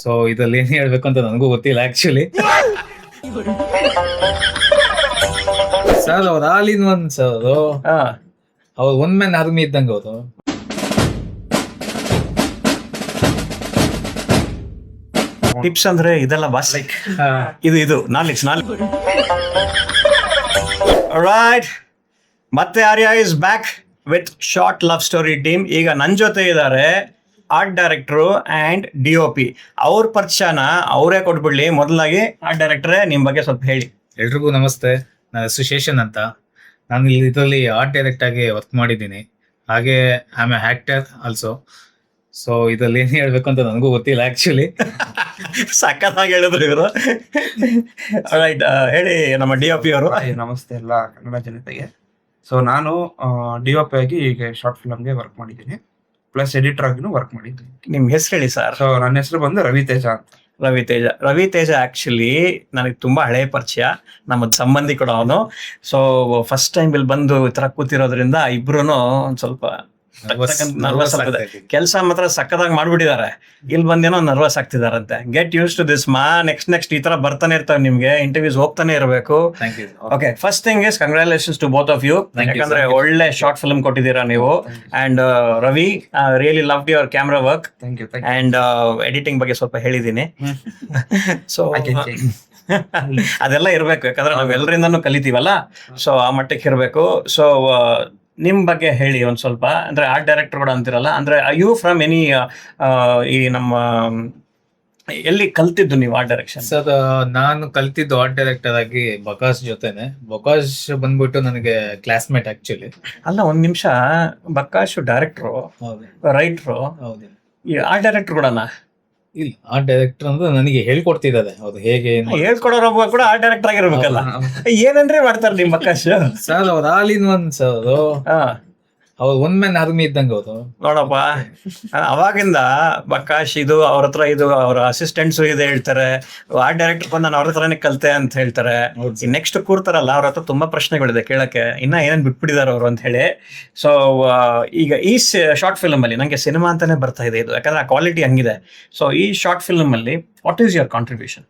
So ಇದ್ರಲ್ಲಿ ಏನ್ ಹೇಳ್ಬೇಕು ಅಂತ ನನಗೂ ಗೊತ್ತಿಲ್ಲ ಆಕ್ಚುಲಿ. ಸರ್ ಅವ್ರ ಆಲ್ ಇನ್ ಒನ್ ಸರ್ ಅದು. ಅವ್ರು ಒನ್ ಮ್ಯಾನ್ ಆರ್ಮಿ ಇದ್ದಂಗೆ ಅವರು. ಟಿಪ್ಸ್ ಅಂದ್ರೆ ಇದೆಲ್ಲ ಬಾಸ್, ಲೈಕ್ ಇದು ನಾಲೆಡ್ಜ್. ರೈಟ್, ಮತ್ತೆ Arya is back with short love story team. ಈಗ ನನ್ನ ಜೊತೆ ಇದ್ದಾರೆ ಆರ್ಟ್ ಡೈರೆಕ್ಟ್ರು ಆ್ಯಂಡ್ DOP. ಅವ್ರ ಪರಿಚಯನ ಅವರೇ ಕೊಟ್ಬಿಡ್ಲಿ. ಮೊದಲಾಗಿ ಆರ್ಟ್ ಡೈರೆಕ್ಟ್ರೇ, ನಿಮ್ಮ ಬಗ್ಗೆ ಸ್ವಲ್ಪ ಹೇಳಿ. ಎಲ್ರಿಗೂ ನಮಸ್ತೆ, ನನ್ನ ಹೆಸರು ಶೇಷನ್ ಅಂತ. ನಾನು ಇದರಲ್ಲಿ ಆರ್ಟ್ ಡೈರೆಕ್ಟ್ ಆಗಿ ವರ್ಕ್ ಮಾಡಿದ್ದೀನಿ, ಹಾಗೆ I am actor also. So ಇದ್ರಲ್ಲಿ ಏನ್ ಹೇಳ್ಬೇಕು ಅಂತ ನನಗೂ ಗೊತ್ತಿಲ್ಲ ಆಕ್ಚುಲಿ. ಸಖತ್ತಾಗಿ ಹೇಳಿದ್ರು ಇವರು. ರೈಟ್, ಹೇಳಿ ನಮ್ಮ DOP ಅವರು. ನಮಸ್ತೆ ಎಲ್ಲ ಕನ್ನಡ ಜನತೆಗೆ. ಸೊ ನಾನು DOP ಆಗಿ ಈಗ ಶಾರ್ಟ್ ಫಿಲಮ್ಗೆ ವರ್ಕ್ ಮಾಡಿದ್ದೀನಿ, ಪ್ಲಸ್ ಎಡಿಟರ್ ಆಗಿನೂ ವರ್ಕ್ ಮಾಡಿದ್ದೀನಿ. ನಿಮ್ ಹೆಸರು ಹೇಳಿ ಸರ್. ಸೊ ನನ್ನ ಹೆಸರು ಬಂದು ರವಿತೇಜ ಅಂತ. ರವಿತೇಜ ಆಕ್ಚುಲಿ ನನಗೆ ತುಂಬಾ ಹಳೆಯ ಪರಿಚಯ, ನಮ್ಮದ್ ಸಂಬಂಧಿ ಕೂಡ ಅವನು. ಸೊ ಫಸ್ಟ್ ಟೈಮ್ ಇಲ್ಲಿ ಬಂದು ಈ ತರ ಕೂತಿರೋದ್ರಿಂದ ಇಬ್ರು ಒಂದ್ ಸ್ವಲ್ಪ ನರ್ವಸ್ ಆಗ್ತದೆ. ಕೆಲಸ ಮಾತ್ರ ಸಕ್ಕದಾಗಿ ಮಾಡ್ಬಿಟ್ಟಿದ್ದಾರೆ, ಇಲ್ಲಿ ಬಂದೇನೋ ನರ್ವಸ್ ಆಗ್ತಿದಾರಂತೆ. ಗೆಟ್ ಯೂಸ್ ಟು ದಿಸ್ ಮಾ. ನೆಕ್ಸ್ಟ್ ಈ ತರ ಬರ್ತಾನೆ ಇರ್ತಾವೆ ನಿಮ್ಗೆ, ಇಂಟರ್ವ್ಯೂಸ್ ಹೋಗ್ತಾನೆ ಇರಬೇಕು. Okay, first thing is congratulations to both of you. ಯಾಕಂದ್ರೆ ಒಳ್ಳೆ ಶಾರ್ಟ್ ಫಿಲ್ಮ್ ಕೊಟ್ಟಿದ್ದೀರಾ ನೀವು. And Ravi, really loved your camera work and editing ಬಗ್ಗೆ ಸ್ವಲ್ಪ ಹೇಳಿದ್ದೀನಿ. ಸೊ ಅದೆಲ್ಲ ಇರ್ಬೇಕು, ಯಾಕಂದ್ರೆ ನಾವೆಲ್ಲರಿಂದನೂ ಕಲಿತೀವಲ್ಲ, ಸೊ ಆ ಮಟ್ಟಕ್ಕೆ ಇರಬೇಕು. ಸೊ ನಿಮ್ ಬಗ್ಗೆ ಹೇಳಿ ಒಂದ್ ಸ್ವಲ್ಪ. ಅಂದ್ರೆ ಆರ್ಟ್ ಡೈರೆಕ್ಟರ್ ಕೂಡ ಅಂತಿರಲ್ಲ, ಅಂದ್ರೆ ಯು ಫ್ರಮ್ ಎನಿ ಈ ನಮ್ಮ ಎಲ್ಲಿ ಕಲ್ತಿದ್ದು ನೀವು ಆರ್ಟ್ ಡೈರೆಕ್ಷನ್? ಸರ್ ನಾನು ಕಲ್ತಿದ್ದು ಆರ್ಟ್ ಡೈರೆಕ್ಟರ್ ಆಗಿ ಬಕಾಶ್ ಜೊತೆನೆ. ಬಕಾಶ್ ಬಂದ್ಬಿಟ್ಟು ನನಗೆ ಕ್ಲಾಸ್ಮೇಟ್ ಆಕ್ಚುಲಿ. ಅಲ್ಲ, ಒಂದ್ ನಿಮಿಷ, ಬಕಾಶ್ ಡೈರೆಕ್ಟ್ರು, ರೈಟ್ರು, ಹೌದು. ಈ ಆರ್ಟ್ ಡೈರೆಕ್ಟರ್ ಕೂಡನಾ? ಇಲ್ಲ, ಆರ್ಟ್ ಡೈರೆಕ್ಟರ್ ಅಂದ್ರೆ ನನಗೆ ಹೇಳ್ಕೊಡ್ತಿದ್ದಾರೆ ಅವ್ರು ಹೇಗೆ ಹೇಳ್ಕೊಡೋರೊಬ್ಬ ಕೂಡ ಆರ್ಟ್ ಡೈರೆಕ್ಟರ್ ಆಗಿರ್ಬೇಕಲ್ಲ. ಏನಂದ್ರೆ ಮಾಡ್ತಾರೆ ನಿಮ್ ಬಕಾಶ್? ಸರ್ ಅವ್ರ ಆಲ್ ಇನ್ ಒನ್ ಸರ್ ಅದು. ಅವ್ರು ಒನ್ ಮ್ಯಾನ್ ಆರ್ಮಿ ಇದ್ದಂಗೆ ಅವರು. ನೋಡಪ್ಪ, ಅವಾಗಿಂದ ಬಕಾಶ್ ಇದು ಅವ್ರ ಹತ್ರ, ಇದು ಅವ್ರ ಅಸಿಸ್ಟೆಂಟ್ಸ್ ಇದೆ ಹೇಳ್ತಾರೆ. ಆರ್ಟ್ ಡೈರೆಕ್ಟರ್ ಬಂದು ನಾನು ಅವ್ರ ಹತ್ರನೇ ಕಲ್ತೆ ಅಂತ ಹೇಳ್ತಾರೆ. ನೆಕ್ಸ್ಟ್ ಕೂರ್ತಾರಲ್ಲ, ಅವ್ರ ಹತ್ರ ತುಂಬಾ ಪ್ರಶ್ನೆಗಳಿದೆ ಕೇಳಕ್ಕೆ, ಇನ್ನ ಏನೇನ್ ಬಿಟ್ಬಿಟ್ಟಿದಾರೆ ಅವರು ಅಂತ ಹೇಳಿ. ಸೊ ಈಗ ಈ ಶಾರ್ಟ್ ಫಿಲ್ಮ್ ಅಲ್ಲಿ ನಂಗೆ ಸಿನಿಮಾ ಅಂತಾನೆ ಬರ್ತಾ ಇದೆ ಇದು, ಯಾಕಂದ್ರೆ ಆ ಕ್ವಾಲಿಟಿ ಹಂಗಿದೆ. ಸೊ ಈ ಶಾರ್ಟ್ ಫಿಲ್ಮ್ ಅಲ್ಲಿ what is your contribution?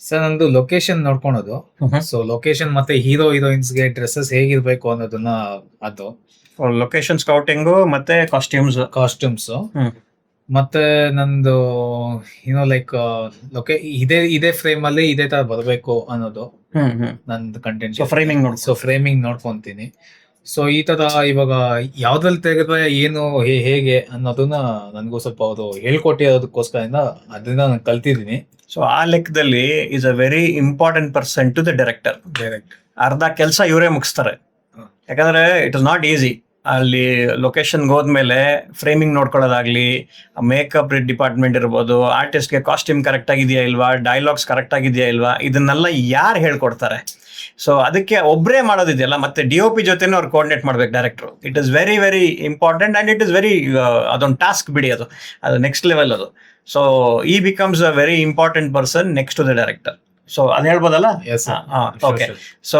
Sir ನಂದು ಲೊಕೇಶನ್ ನೋಡ್ಕೊಳೋದು. ಸೊ ಲೊಕೇಶನ್ ಮತ್ತೆ ಹೀರೋಯಿನ್ಸ್ಗೆ ಡ್ರೆಸ್ಸಸ್ ಹೇಗಿರ್ಬೇಕು ಅನ್ನೋದನ್ನ, ಅದು ಲೊಕೇಶನ್ ಸ್ಕೌಟಿಂಗು ಮತ್ತೆ ಕಾಸ್ಟ್ಯೂಮ್ಸ್ ಮತ್ತೆ ನಂದು ಲೈಕ್ ಇದೇ ಫ್ರೇಮ್ ಅಲ್ಲಿ ಇದೇ ತರ ಬರಬೇಕು ಅನ್ನೋದು ನಂದು ಕಂಟೆಂಟ್. ಫ್ರೇಮಿಂಗ್ ನೋಡ್ಕೊಂತೀನಿ. ಸೊ ಈ ತರ ಇವಾಗ ಯಾವ್ದ್ರಲ್ಲಿ ತೆಗೆದ್ರೆ ಏನು ಹೇಗೆ ಅನ್ನೋದನ್ನ ನನ್ಗೂ ಸ್ವಲ್ಪ ಅವರು ಹೇಳ್ಕೊಟ್ಟಿರೋದಕ್ಕೋಸ್ಕರ ಅದನ್ನ ನಾನು ಕಲ್ತಿದ್ದೀನಿ. ಸೊ ಆ ಲೆಕ್ಕದಲ್ಲಿ is a very important person to the director. ಅರ್ಧ ಕೆಲಸ ಇವರೇ ಮುಗಿಸ್ತಾರೆ, ಯಾಕಂದ್ರೆ ಇಟ್ ಇಸ್ ನಾಟ್ ಈಸಿ. ಅಲ್ಲಿ ಲೊಕೇಶನ್ಗೆ ಹೋದ್ಮೇಲೆ ಫ್ರೇಮಿಂಗ್ ನೋಡ್ಕೊಳ್ಳೋದಾಗ್ಲಿ, ಮೇಕಪ್ ಡಿಪಾರ್ಟ್ಮೆಂಟ್ ಇರ್ಬೋದು, ಆರ್ಟಿಸ್ಟ್ಗೆ ಕಾಸ್ಟ್ಯೂಮ್ ಕರೆಕ್ಟ್ ಆಗಿದೆಯಾ ಇಲ್ವಾ, ಡೈಲಾಗ್ಸ್ ಕರೆಕ್ಟ್ ಆಗಿದೆಯಾ ಇಲ್ವಾ, ಇದನ್ನೆಲ್ಲ ಯಾರು ಹೇಳ್ಕೊಡ್ತಾರೆ? ಸೊ ಅದಕ್ಕೆ ಒಬ್ಬರೇ ಮಾಡೋದಿದೆಯಲ್ಲ, ಮತ್ತೆ DOP ಜೊತೆನೂ ಅವ್ರು ಕೋಆರ್ಡಿನೇಟ್ ಮಾಡ್ಬೇಕು ಡೈರೆಕ್ಟ್ರು. It is very very important and it is very, ಅದೊಂದು ಟಾಸ್ಕ್ ಬಿಡಿ, ಅದು ನೆಕ್ಸ್ಟ್ ಲೆವೆಲ್ ಅದು. ಸೊ ಈ becomes a very important person next to the director. So ಅದ್ ಹೇಳ್ಬೋದಲ್ಲ? ಓಕೆ. ಸೊ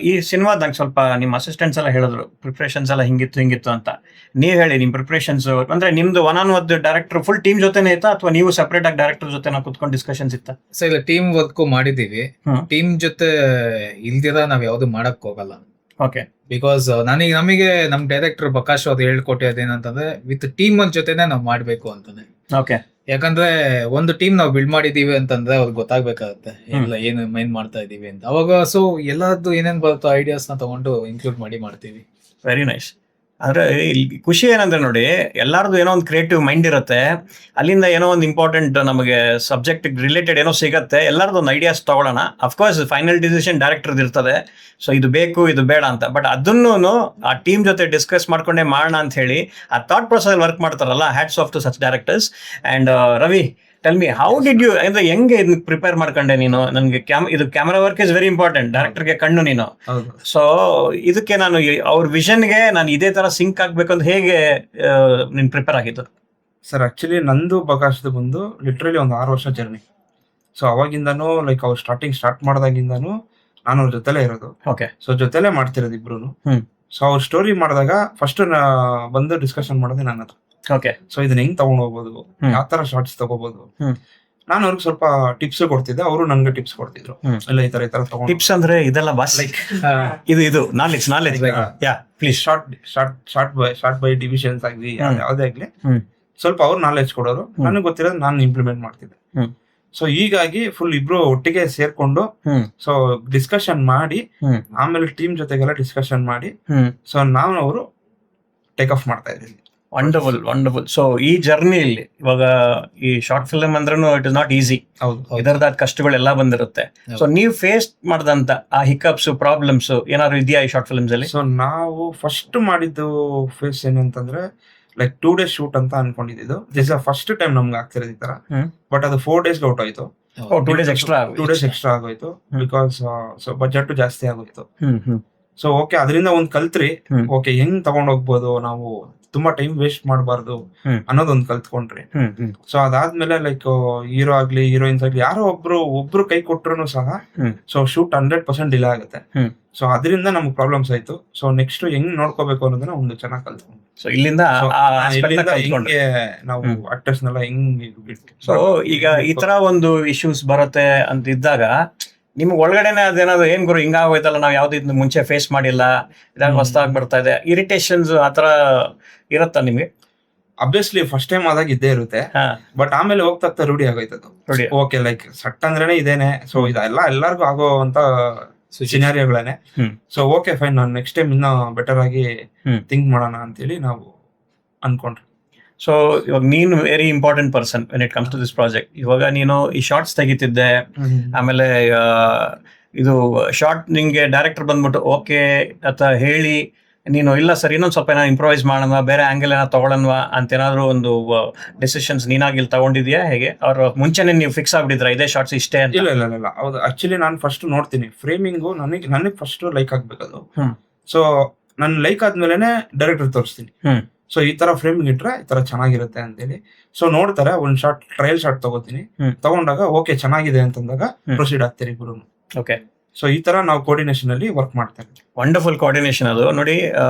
ಈ ಸಿನಿಮಾ ನಂಗೆ ಸ್ವಲ್ಪ ನಿಮ್ಮ ಅಸಿಸ್ಟೆಂಟ್ಸ್ ಎಲ್ಲ ಹೇಳಿದ್ರು ಪ್ರಿಪ್ರೇಷನ್ಸ್ ಎಲ್ಲ ಹಿಂಗಿತ್ತು ಅಂತ. ನೀವ್ ಹೇಳಿ ನಿಮ್ ಪ್ರಿಪ್ರೇಷನ್ಸ್. ಅಂದ್ರೆ ನಿಮ್ದು one on one director full team ಜೊತೆನೇ ಇತ್ತಾ, ಅಥವಾ ನೀವು ಸಪರೇಟ್ ಆಗಿ ಡೈರೆಕ್ಟರ್ ಜೊತೆ ಕುತ್ಕೊಂಡು ಡಿಸ್ಕಷನ್ಸ್ ಇತ್ತಾ? ಸೊ ಇಲ್ಲ, ಟೀಮ್ ವರ್ಕ್ ಮಾಡಿದೀವಿ. ಟೀಮ್ ಜೊತೆ ಇಲ್ದಿರ ನಾವ್ ಯಾವ್ದು ಮಾಡಕ್ ಹೋಗಲ್ಲ. ಓಕೆ. ಬಿಕಾಸ್ ನಮಗೆ ನಮ್ ಡೈರೆಕ್ಟರ್ ಬಕಾಶ್ ಅವ್ರು ಹೇಳ್ಕೊಟ್ಟಿರೋದೇನಂತಂದ್ರೆ ವಿತ್ ಟೀಮ್ ಜೊತೆನೆ ನಾವ್ ಮಾಡ್ಬೇಕು ಅಂತಾನೆ. ಓಕೆ. ಯಾಕಂದ್ರೆ ಒಂದು ಟೀಮ್ ನಾವು ಬಿಲ್ಡ್ ಮಾಡಿದೀವಿ ಅಂತಂದ್ರೆ ಅವ್ರಿಗೆ ಗೊತ್ತಾಗ್ಬೇಕಾಗತ್ತೆ ಎಲ್ಲ ಏನು ಮೈನ್ ಮಾಡ್ತಾ ಇದೀವಿ ಅಂತ. ಅವಾಗ ಸೊ ಎಲ್ಲಾದ್ರು ಏನೇನ್ ಬರುತ್ತೋ ಐಡಿಯಾಸ್ ನ ತಗೊಂಡು ಇನ್ಕ್ಲೂಡ್ ಮಾಡ್ತೀವಿ. Very nice. ಅಂದ್ರೆ ಖುಷಿ ಏನಂದ್ರೆ ನೋಡಿ, ಎಲ್ಲಾರ್ದು ಏನೋ ಒಂದು ಕ್ರಿಯೇಟಿವ್ ಮೈಂಡ್ ಇರುತ್ತೆ, ಅಲ್ಲಿಂದ ಏನೋ ಒಂದು ಇಂಪಾರ್ಟೆಂಟ್ ನಮಗೆ ಸಬ್ಜೆಕ್ಟ್ ರಿಲೇಟೆಡ್ ಏನೋ ಸಿಗತ್ತೆ, ಎಲ್ಲಾರ್ದು ಒಂದು ಐಡಿಯಾಸ್ ತಗೊಳ್ಳೋಣ. ಅಫ್ಕೋರ್ಸ್ ಫೈನಲ್ ಡಿಸಿಷನ್ ಡೈರೆಕ್ಟರ್ ಇರ್ತದೆ, ಸೊ ಇದು ಬೇಕು ಇದು ಬೇಡ ಅಂತ. ಬಟ್ ಅದನ್ನು ಆ ಟೀಮ್ ಜೊತೆ ಡಿಸ್ಕಸ್ ಮಾಡ್ಕೊಂಡೇ ಮಾಡೋಣ ಅಂತ ಹೇಳಿ ಆ ಥಾಟ್ ಪ್ರೊಸೆಸ್ ವರ್ಕ್ ಮಾಡ್ತಾರಲ್ಲ, hats off to such directors. And Ravi, tell me, how did you, ಅಂದ್ರೆ ಹೆಂಗೆ ಇದನ್ನ ಪ್ರಿಪೇರ್ ಮಾಡ್ಕೊಂಡೆ ನೀನು? ನನಗೆ ಇದು camera work is very important, ಡೈರೆಕ್ಟರ್ಗೆ ಕಣ್ಣು ನೀನು. ಸೊ ಇದಕ್ಕೆ ನಾನು ಅವ್ರ ವಿಷನ್ಗೆ ನಾನು ಇದೇ ತರ ಸಿಂಕ್ ಆಗ್ಬೇಕು ಅಂತ ಹೇಗೆ ನೀನ್ ಪ್ರಿಪೇರ್ ಆಗಿದ್ದು? ಸರ್ ಆಕ್ಚುಲಿ ನಂದು ಬಕಾಶ್ದು ಬಂದು ಲಿಟ್ರಲಿ ಒಂದು 6 ವರ್ಷ ಜರ್ನಿ. ಸೊ ಅವಾಗಿಂದನೂ ಲೈಕ್ ಅವ್ರು ಸ್ಟಾರ್ಟ್ ಮಾಡಿದಾಗಿಂದನೂ ನಾನು ಅವ್ರ ಜೊತೆಲೇ ಇರೋದು. ಓಕೆ. ಸೊ ಜೊತೆಲೇ ಮಾಡ್ತಿರೋದು ಇಬ್ರು. ಸೊ ಅವ್ರ ಸ್ಟೋರಿ ಮಾಡಿದಾಗ ಫಸ್ಟ್ ಬಂದು ಡಿಸ್ಕಷನ್ ಮಾಡೋದೇ ನನ್ನ ಹತ್ರ. ಓಕೆ. ಸೊ ಇದನ್ನ ಹೆಂಗ್ ತಗೊಂಡ್ ಹೋಗ್ಬೋದು, ಯಾವ ತರ ಶಾರ್ಟ್ಸ್ ತಗೋಬಹುದು. ನಾನು ಅವ್ರಿಗೆ ಸ್ವಲ್ಪ ಟಿಪ್ಸ್ ಕೊಡ್ತಿದ್ದೆ, ಅವರು ನನ್ಗೆ ಟಿಪ್ಸ್ ಕೊಡ್ತಿದ್ರು. ಇಲ್ಲ ಈ ತರ ತಗೊಂಡು ಟಿಪ್ಸ್ ಅಂದ್ರೆ ಇದೆಲ್ಲ ಬಾಸ್, ಇದು knowledge yeah please. Short by divisions ಆಗ್ಲಿ ಯಾವ್ದೇ ಆಗ್ಲಿ ಸ್ವಲ್ಪ ಅವ್ರು ನಾಲೆಜ್ ಕೊಡೋರು, ನನಗೆ ಗೊತ್ತಿರೋದು ನಾನು ಇಂಪ್ಲಿಮೆಂಟ್ ಮಾಡ್ತಿದ್ದೆ. ಸೊ ಹೀಗಾಗಿ ಫುಲ್ ಇಬ್ರು ಒಟ್ಟಿಗೆ ಸೇರ್ಕೊಂಡು ಸೊ ಡಿಸ್ಕಷನ್ ಮಾಡಿ ಆಮೇಲೆ ಟೀಮ್ ಜೊತೆಗೆಲ್ಲ ಡಿಸ್ಕಷನ್ ಮಾಡಿ ಸೊ ನಾವು ಅವರು ಟೇಕ್ ಆಫ್ ಮಾಡ್ತಾ ಇದ್ದೀವಿ. ವಂಡರ್ಫುಲ್. ಸೊ ಈ ಜರ್ನಿಯಲ್ಲಿ ಇವಾಗ ಈ ಶಾರ್ಟ್ ಫಿಲ್ಮ್ ಅಂದ್ರೂ ಇಟ್ ಇಸ್ ನಾಟ್ ಈಸಿ. ಇದರದ ಕಷ್ಟಗಳೆಲ್ಲ ಬಂದಿರುತ್ತೆ. ಸೊ ನೀವು ಫೇಸ್ ಮಾಡಿದಂತ ಆ ಹಿಕಪ್ಸ್ ಪ್ರಾಬ್ಲಮ್ಸ್ ಏನಾದ್ರು ಇದೆಯಾ ಈ ಶಾರ್ಟ್ ಫಿಲ್ಮ್ಸ್ ಅಲ್ಲಿ? ಸೊ ನಾವು ಫಸ್ಟ್ ಮಾಡಿದ್ದು ಫೇಸ್ ಏನಂತಂದ್ರೆ ಲೈಕ್ 2 days ಶೂಟ್ ಅಂತ ಅನ್ಕೊಂಡಿದ್ದು. ದಿಸ್ ಫಸ್ಟ್ ಟೈಮ್ ನಮ್ಗೆ ಆಗ್ತಿರೋದು ಈ ತರ. ಬಟ್ ಅದು 4 days ಔಟ್ ಆಯ್ತು. 2 days ಎಕ್ಸ್ಟ್ರಾ ಆಗೋಯ್ತು ಬಿಕಾಸ್ ಸೊ ಬಜೆಟ್ ಜಾಸ್ತಿ ಆಗೋಯ್ತು. ಸೊ ಓಕೆ ಅದರಿಂದ ಒಂದ್ ಕಲ್ತ್ರಿ, ಓಕೆ ಹೆಂಗ್ ತಗೊಂಡ್ ಹೋಗ್ಬೋದು, ನಾವು ತುಂಬಾ ಟೈಮ್ ವೇಸ್ಟ್ ಮಾಡಬಾರ್ದು ಅನ್ನೋದೊಂದು ಕಲ್ತ್ಕೊಂಡ್ರಿ. ಸೊ ಅದಾದ್ಮೇಲೆ ಲೈಕ್ ಹೀರೋ ಆಗ್ಲಿ ಹೀರೋಯಿನ್ಸ್ ಆಗ್ಲಿ ಯಾರೋ ಒಬ್ರು ಕೈ ಕೊಟ್ರು ಸಹ ಸೊ ಶೂಟ್ 100% ಡಿಲೇ ಆಗುತ್ತೆ. ಸೊ ಅದರಿಂದ ನಮ್ಗೆ ಪ್ರಾಬ್ಲಮ್ಸ್ ಆಯ್ತು. ಸೊ ನೆಕ್ಸ್ಟ್ ಹೆಂಗ್ ನೋಡ್ಕೋಬೇಕು ಅನ್ನೋದನ್ನ ಒಂದು ಚೆನ್ನಾಗಿ ಕಲ್ತ್ಕೊಂಡು ಸೊ ಇಲ್ಲಿಂದ ಹೆಂಗೆ ನಾವು ಆಕ್ಟರ್ಸ್ ನೆಲ್ಲ ಹೆಂಗ್. ಸೊ ಈಗ ಈ ತರ ಒಂದು ಇಶ್ಯೂಸ್ ಬರುತ್ತೆ ಅಂತ ಇದ್ದಾಗ ನಿಮ್ಗೆ ಒಳಗಡೆನೆ ಅದೇನಾದ್ರು ಏನ್ ಗುರು ಹಿಂಗಾಗೋಯ್ತಲ್ಲ, ನಾವ್ ಯಾವ್ದು ಇದನ್ನ ಮುಂಚೆ ಫೇಸ್ ಮಾಡಿಲ್ಲ, ಇದಾಗ ಹೊಸದಾಗಿ ಬರ್ತಾ ಇದೆ, ಇರಿಟೇಷನ್ಸ್ ಆತರ ಇರತ್ತಾ ನಿಮ್ಗೆ? ಅಬ್ವಿಯಸ್ಲಿ ಫಸ್ಟ್ ಟೈಮ್ ಆದಾಗ ಇದ್ದೇ ಇರುತ್ತೆ. ಬಟ್ ಆಮೇಲೆ ಹೋಗ್ತಾ ರೂಢಿ ಆಗೋಯ್ತದು. ಓಕೆ ಲೈಕ್ ಸಟ್ ಅಂದ್ರೇನೆ ಇದೇನೆ. ಸೊ ಇದೆಲ್ಲ ಎಲ್ಲರಿಗೂ ಆಗೋ ಅಂತ ಸಿನಾರಿಯೋಗಳೇನೆ. ಸೊ ಓಕೆ ಫೈನ್, ನಾನು ನೆಕ್ಸ್ಟ್ ಟೈಮ್ ಇನ್ನ ಬೆಟರ್ ಆಗಿ ಥಿಂಕ್ ಮಾಡೋಣ ಅಂತೇಳಿ ನಾವು ಅನ್ಕೊಂಡ್ರಿ. ಸೊ ಇವಾಗ ನೀನು very important person when it comes to this project. ಇವಾಗ ನೀನು ಈ ಶಾರ್ಟ್ಸ್ ತೆಗಿತಿದ್ದೆ, ಆಮೇಲೆ ಇದು ಶಾರ್ಟ್ ನಿಂಗೆ ಡೈರೆಕ್ಟರ್ ಬಂದ್ಬಿಟ್ಟು ಓಕೆ ಅಂತ ಹೇಳಿ ನೀನು ಇಲ್ಲ ಸರ್ ಇನ್ನೊಂದು ಸ್ವಲ್ಪ ಏನೋ ಇಂಪ್ರೂವೈಸ್ ಮಾಡೋಣ, ಬೇರೆ ಆಂಗಲ್ ಏನೋ ತಗೊಳ್ಳೋಣ ಅಂತ ಏನಾದ್ರು ಒಂದು ಡಿಸಿಷನ್ಸ್ ನೀನಾಗಿ ಇಲ್ಲಿ ತಗೊಂಡಿದ್ಯಾ ಹೇಗೆ? ಅವ್ರ ಮುಂಚೆನೆ ನೀವು ಫಿಕ್ಸ್ ಆಗ್ಬಿಟ್ಟಿದ್ರ ಇದೇ ಶಾರ್ಟ್ಸ್ ಇಷ್ಟೇ ಅಂತ? ಇಲ್ಲ ಹೌದು. ಆಕ್ಚುಲಿ ನಾನು ಫಸ್ಟ್ ನೋಡ್ತೀನಿ ಫ್ರೇಮಿಂಗು, ನನಗೆ ಫಸ್ಟ್ ಲೈಕ್ ಆಗ್ಬೇಕದು. ಸೊ ನಾನು ಲೈಕ್ ಆದ್ಮೇಲೆ ಡೈರೆಕ್ಟರ್ ತೋರಿಸ್ತೀನಿ. ಸೊ ಈ ತರ ಫ್ರೇಮಿಂಗ್ ಇಟ್ರೆ ಈ ತರ ಚೆನ್ನಾಗಿರುತ್ತೆ ಅಂತೇಳಿ. ಸೊ ನೋಡ್ತಾರೆ, ಒಂದ್ ಶಾರ್ಟ್ ಟ್ರಯಲ್ ಶಾರ್ಟ್ ತಗೋತೀನಿ. ತಗೊಂಡಾಗ ಓಕೆ ಚೆನ್ನಾಗಿದೆ ಅಂತಂದಾಗ ಪ್ರೊಸೀಡ್ ಆಗ್ತೀರಿ ಇಬ್ರು. ಓಕೆ. ಸೊ ಈ ತರ ನಾವು ಕೋಆರ್ಡಿನೇಷನ್ ಅಲ್ಲಿ ವರ್ಕ್ ಮಾಡ್ತಾರೆ. ವಂಡರ್ಫುಲ್ ಕೋಆರ್ಡಿನೇಷನ್ ಅದು. ನೋಡಿ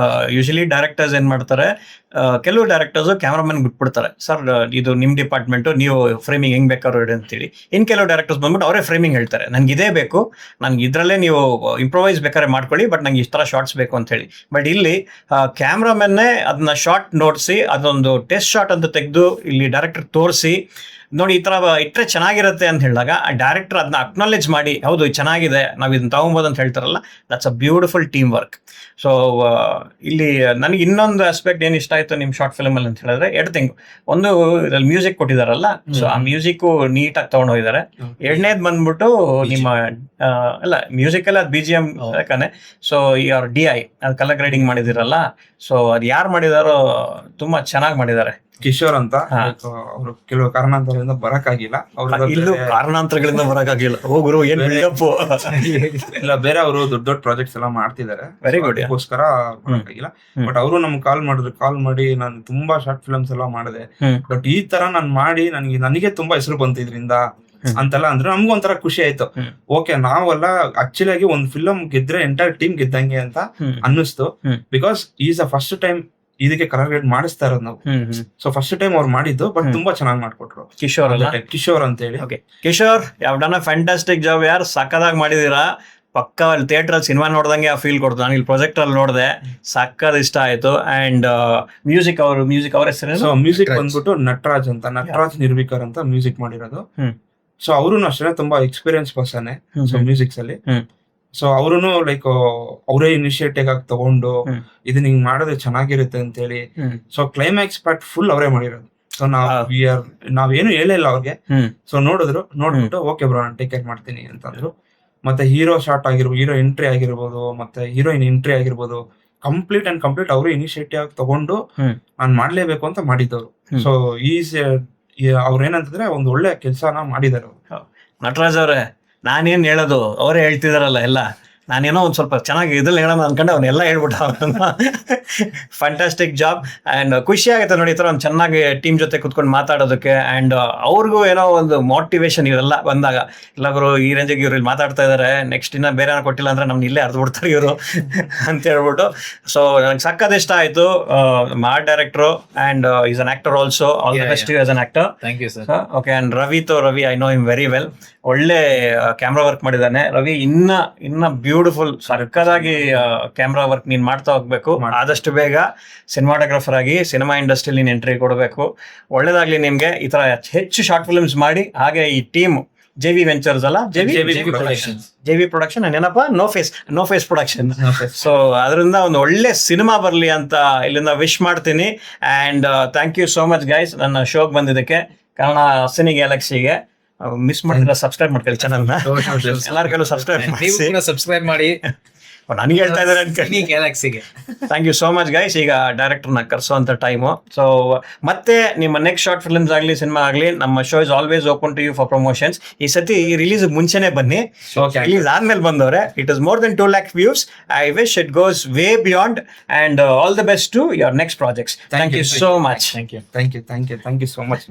ಯೂಶಲಿ ಡೈರೆಕ್ಟರ್ಸ್ ಏನ್ ಮಾಡ್ತಾರೆ, ಕೆಲವು ಡೈರೆಕ್ಟರ್ಸ್ ಕ್ಯಾಮ್ರಾಮನ್ ಬಿಟ್ಬಿಡ್ತಾರೆ, ಸರ್ ಇದು ನಿಮ್ ಡಿಪಾರ್ಟ್ಮೆಂಟ್, ನೀವು ಫ್ರೇಮಿಂಗ್ ಹೆಂಗ್ ಬೇಕಾದ್ರು ಇಡಿ ಅಂತೇಳಿ. ಇನ್ ಕೆಲವು ಡೈರೆಕ್ಟರ್ಸ್ ಬಂದ್ಬಿಟ್ಟು ಅವರೇ ಫ್ರೇಮಿಂಗ್ ಹೇಳ್ತಾರೆ, ನನ್ಗೆ ಇದೇ ಬೇಕು, ನನ್ಗೆ ಇದ್ರಲ್ಲೇ ನೀವು ಇಂಪ್ರೂವೈಸ್ ಬೇಕಾದ್ರೆ ಮಾಡ್ಕೊಳ್ಳಿ, ಬಟ್ ನಂಗೆ ಇಷ್ಟ ಶಾರ್ಟ್ಸ್ ಬೇಕು ಅಂತ ಹೇಳಿ. ಬಟ್ ಇಲ್ಲಿ ಕ್ಯಾಮ್ರಾಮನ್ನೇ ಅದನ್ನ ಶಾರ್ಟ್ ನೋಡಿಸಿ ಅದೊಂದು ಟೆಸ್ಟ್ ಶಾರ್ಟ್ ಅಂತ ತೆಗೆದು ಇಲ್ಲಿ ಡೈರೆಕ್ಟರ್ ತೋರಿಸಿ ನೋಡಿ ಈ ತರ ಇಟ್ಟರೆ ಚೆನ್ನಾಗಿರುತ್ತೆ ಅಂತ ಹೇಳಿದಾಗ ಆ ಡೈರೆಕ್ಟರ್ ಅದನ್ನ ಅಕ್ನಾಲೇಜ್ ಮಾಡಿ ಹೌದು ಚೆನ್ನಾಗಿದೆ ನಾವು ಇದನ್ನ ತಗೊಬೋದು ಅಂತ ಹೇಳ್ತಾರಲ್ಲ, that's a beautiful team work. So ಇಲ್ಲಿ ನನಗೆ ಇನ್ನೊಂದು ಆಸ್ಪೆಕ್ಟ್ ಏನ್ ಇಷ್ಟ ಆಯ್ತು ನಿಮ್ ಶಾರ್ಟ್ ಫಿಲ್ಮ್ ಅಲ್ಲಿ ಅಂತ ಹೇಳಿದ್ರೆ, 2 ಥಿಂಗ್. ಒಂದು ಇದ್ರಲ್ಲಿ ಮ್ಯೂಸಿಕ್ ಕೊಟ್ಟಿದಾರಲ್ಲ, ಸೊ ಆ ಮ್ಯೂಸಿಕ್ ನೀಟಾಗಿ ತಗೊಂಡು ಹೋಗಿದ್ದಾರೆ. ಎರಡನೇದ್ ಬಂದ್ಬಿಟ್ಟು ನಿಮ್ಮ ಅಲ್ಲ ಮ್ಯೂಸಿಕ್ ಎಲ್ಲ ಅದು BGM ಯಾಕಂದ್ರೆ, ಸೊ ಅವ್ರ DI ಅದು ಕಲರ್ ಗ್ರೇಡಿಂಗ್ ಮಾಡಿದಿರಲ್ಲ, ಸೊ ಅದು ಯಾರು ಮಾಡಿದಾರೋ ತುಂಬಾ ಚೆನ್ನಾಗಿ ಮಾಡಿದ್ದಾರೆ. ಕಿಶೋರ್ ಅಂತ, ಅವರು ಕೆಲವು ಕಾರಣಾಂತರದಿಂದ ಬರಕ್ಕಾಗಿಲ್ಲ. ಇಲ್ಲೂ ಕಾರಣಾಂತರಗಳಿಂದ ಬರಕ್ಕಾಗಿಲ್ಲ. ಹೋಗುರು ಏನ್ ಇಲ್ಲ, ಬೇರೆ ಅವರು ದೊಡ್ಡ ಪ್ರಾಜೆಕ್ಟ್ಸ್ ಎಲ್ಲ ಮಾಡ್ತಿದ್ದಾರೆ, ವೆರಿ ಗುಡ್, ಅದಕ್ಕೋಸ್ಕರ ಬರಕ್ಕಾಗಿಲ್ಲ. ಬಟ್ ಅವರು ನಮ್ಗೆ ಕಾಲ್ ಮಾಡಿ ನಾನು ತುಂಬಾ ಶಾರ್ಟ್ ಫಿಲ್ಮ್ಸ್ ಎಲ್ಲ ಮಾಡಿದೆ, ಬಟ್ ಈ ತರ ನಾನು ಮಾಡಿ ನನಗೆ ತುಂಬಾ ಹೆಸರು ಬಂತು ಇದರಿಂದ ಅಂತೆಲ್ಲ ಅಂದ್ರೆ ನಮ್ಗೂ ಒಂಥರ ಖುಷಿ ಆಯ್ತು. ಓಕೆ ನಾವೆಲ್ಲ ಆಕ್ಚುಲಿ ಆಗಿ ಒಂದು ಫಿಲಮ್ ಗೆದ್ರೆ ಎಂಟೈರ್ ಟೀಮ್ ಗೆದ್ದಂಗೆ ಅಂತ ಅನ್ನಿಸ್ತು. Because is a first time ಇದಕ್ಕೆ ಕಲರ್ ಗ್ರೇಡ್ ಮಾಡಿಸ್ತಾ ಇರೋದು ನಾವು. ಸೊ ಫಸ್ಟ್ ಟೈಮ್ ಅವ್ರು ಮಾಡಿದ್ದು, ಬಟ್ ತುಂಬಾ ಚೆನ್ನಾಗಿ ಮಾಡ್ಕೊಟ್ರು. ಕಿಶೋರ್ ಅಂತ ಹೇಳಿ. Kishore done a fantastic job ಯಾರ್, ಸಕ್ಕದಾಗಿ ಮಾಡಿದೀರಾ. ಪಕ್ಕ ಅಲ್ಲಿ ಥಿಯೇಟರ್ ಅಲ್ಲಿ ಸಿನಿಮಾ ನೋಡ್ದಂಗೆ ಆ ಫೀಲ್ ಕೊಡ್ತು. ನಾನು ಇಲ್ಲಿ ಪ್ರೊಜೆಕ್ಟರ್ ಅಲ್ಲಿ ನೋಡಿದೆ, ಸಕ್ಕದ ಇಷ್ಟ ಆಯ್ತು. ಅಂಡ್ ಮ್ಯೂಸಿಕ್ ಅವ್ರ ಹೆಸರು? ಸೊ ಮ್ಯೂಸಿಕ್ ಬಂದ್ಬಿಟ್ಟು ನಟರಾಜ್ ನಿರ್ವಿಕರ್ ಅಂತ ಮ್ಯೂಸಿಕ್ ಮಾಡಿರೋದು. ಸೊ ಅವರು ಅಷ್ಟೇ ತುಂಬಾ ಎಕ್ಸ್ಪೀರಿಯನ್ಸ್ ಪರ್ಸನ್ ಸೊ ಮ್ಯೂಸಿಕ್ಸ್ ಅಲ್ಲಿ. ಸೊ ಅವ್ರು ಲೈಕ್ ಅವರೇ ಇನಿಷಿಯೇಟಿವ್ ಆಗಿ ತಗೊಂಡು ಇದನ್ನ ಹಿಂಗ್ ಮಾಡಿದ್ರೆ ಚೆನ್ನಾಗಿರುತ್ತೆ ಅಂತ ಹೇಳಿ. ಸೊ ಕ್ಲೈಮ್ಯಾಕ್ಸ್ ಪಾರ್ಟ್ ಫುಲ್ ಅವರೇ ಮಾಡಿರೋದು. ಸೊ ನಾವೇನು ಹೇಳಿಲ್ಲ ಅವ್ರಿಗೆ. ಸೊ ನೋಡ್ಬಿಟ್ಟು ಓಕೆ ಬ್ರೋ ನಾನು ಟೇಕ್ ಕೇರ್ ಮಾಡ್ತೀನಿ ಅಂತಂದ್ರು. ಮತ್ತೆ ಹೀರೋ ಶಾರ್ಟ್ ಆಗಿರ್ಬೋದು, ಹೀರೋ ಎಂಟ್ರಿ ಆಗಿರ್ಬೋದು, ಮತ್ತೆ ಹೀರೋಯಿನ್ ಎಂಟ್ರಿ ಆಗಿರ್ಬೋದು, ಕಂಪ್ಲೀಟ್ ಅವರು ಇನಿಷಿಯೇಟಿವ್ ಆಗಿ ತಗೊಂಡು ನಾನ್ ಮಾಡ್ಲೇಬೇಕು ಅಂತ ಮಾಡಿದ್ದವ್ರು. ಸೊ ಅವ್ರ ಏನಂತಂದ್ರೆ ಒಂದು ಒಳ್ಳೆ ಕೆಲ್ಸನ ಮಾಡಿದಾರೆ. ನಟರಾಜ್ ಅವ್ರೆ, ನಾನೇನ್ ಹೇಳೋದು, ಅವರೇ ಹೇಳ್ತಿದಾರಲ್ಲ ಎಲ್ಲ. ನಾನೇನೋ ಒಂದ್ ಸ್ವಲ್ಪ ಚೆನ್ನಾಗಿ ಇದ್ರಲ್ಲಿ ಹೇಳೋಣ ಅನ್ಕೊಂಡು ಅವನ್ನೆಲ್ಲ ಹೇಳ್ಬಿಟ್ಟ. ಫ್ಯಾಂಟಾಸ್ಟಿಕ್ ಜಾಬ್ ಅಂಡ್ ಖುಷಿ ಆಗುತ್ತೆ ನೋಡಿ ಈ ತರ ಒಂದು ಚೆನ್ನಾಗಿ ಟೀಮ್ ಜೊತೆ ಕುತ್ಕೊಂಡು ಮಾತಾಡೋದಕ್ಕೆ. ಅಂಡ್ ಅವ್ರಿಗೂ ಏನೋ ಒಂದು ಮೋಟಿವೇಶನ್ ಇವೆಲ್ಲ ಬಂದಾಗ, ಎಲ್ಲಾದ್ರು ಈ ರೇಂಜಿಗೆ ಇವ್ರು ಇಲ್ಲಿ ಮಾತಾಡ್ತಾ ಇದಾರೆ, ನೆಕ್ಸ್ಟ್ ಇನ್ನ ಬೇರೆ ಏನೋ ಕೊಟ್ಟಿಲ್ಲ ಅಂದ್ರೆ ನಮ್ನ ಇಲ್ಲೇ ಅರ್ದು ಬಿಡ್ತಾರೆ ಇವರು ಅಂತ ಹೇಳ್ಬಿಟ್ಟು. ಸೊ ನನಗೆ ಸಕ್ಕತ್ ಇಷ್ಟ ಆಯ್ತು. Art director and is an actor also. All the best as an actor. Thank you sir. Okay. And Ravi I know him very well. ಒಳ್ಳೆ ಕ್ಯಾಮ್ರಾ ವರ್ಕ್ ಮಾಡಿದ್ದಾನೆ ರವಿ. ಇನ್ನ ಬ್ಯೂಟಿಫುಲ್ ಸರ್ಕದಾಗಿ ಕ್ಯಾಮ್ರಾ ವರ್ಕ್ ನೀನ್ ಮಾಡ್ತಾ ಹೋಗ್ಬೇಕು. ಆದಷ್ಟು ಬೇಗ ಸಿನಿಮಾಟೋಗ್ರಫರ್ ಆಗಿ ಸಿನಿಮಾ ಇಂಡಸ್ಟ್ರಿ ನೀನ್ ಎಂಟ್ರಿ ಕೊಡಬೇಕು. ಒಳ್ಳೇದಾಗ್ಲಿ ನಿಮ್ಗೆ. ಈ ತರ ಹೆಚ್ಚು ಶಾರ್ಟ್ ಫಿಲ್ಮ್ಸ್ ಮಾಡಿ, ಹಾಗೆ ಈ ಟೀಮ್ JV ವೆಂಚರ್ಸ್ ಅಲ್ಲ, JV ಪ್ರೊಡಕ್ಷನ್ ಏನಪ್ಪ, ನೋ ಫೇಸ್ ಪ್ರೊಡಕ್ಷನ್. ಸೊ ಅದರಿಂದ ಒಂದು ಒಳ್ಳೆ ಸಿನಿಮಾ ಬರ್ಲಿ ಅಂತ ಇಲ್ಲಿಂದ ವಿಶ್ ಮಾಡ್ತೀನಿ. And thank you so much guys ನನ್ನ ಶೋಗೆ ಬಂದಿದ್ದಕ್ಕೆ. ಕನ್ನಡ ಸಿನಿ ಗ್ಯಾಲಕ್ಸಿಗೆ ಮಿಸ್ ಮಾಡಿದ್ರೆ ಸಬ್ಸ್ಕ್ರೈಬ್ ಮಾಡ್ಕೊಳ್ಳಿ ಚಾನಲ್ನ. ಎಲ್ಲಾರ ಕೆಲವು ಸಬ್ಸ್ಕ್ರೈಬ್ ಮಾಡಿ. ನನಗೆ ಹೇಳ್ತಾ ಇದಾರೆ ಅನ್ಕೊಳ್ಳಿ. ಗ್ಯಾಲಕ್ಸಿಗೆ thank you so much guys. ಈಗ ಡೈರೆಕ್ಟರ್ನ ಕರ್ಸೋಂಥ ಟೈಮು. ಸೊ ಮತ್ತೆ ನಿಮ್ಮ ನೆಕ್ಸ್ಟ್ ಶಾರ್ಟ್ ಫಿಲ್ಮ್ಸ್ ಆಗಲಿ, ಸಿನಿಮಾ ಆಗಲಿ, ನಮ್ಮ show is always open to you for promotions. ಈ ಸತಿ ರಿಲೀಸ್ ಮುಂಚೆನೆ ಬನ್ನಿ. ರಿಲೀಸ್ ಆದ್ಮೇಲೆ ಬಂದವ್ರೆ. It is more than 2 lakh views. I wish it goes way beyond and all the best to your next projects. Thank you so much. Thank you so much.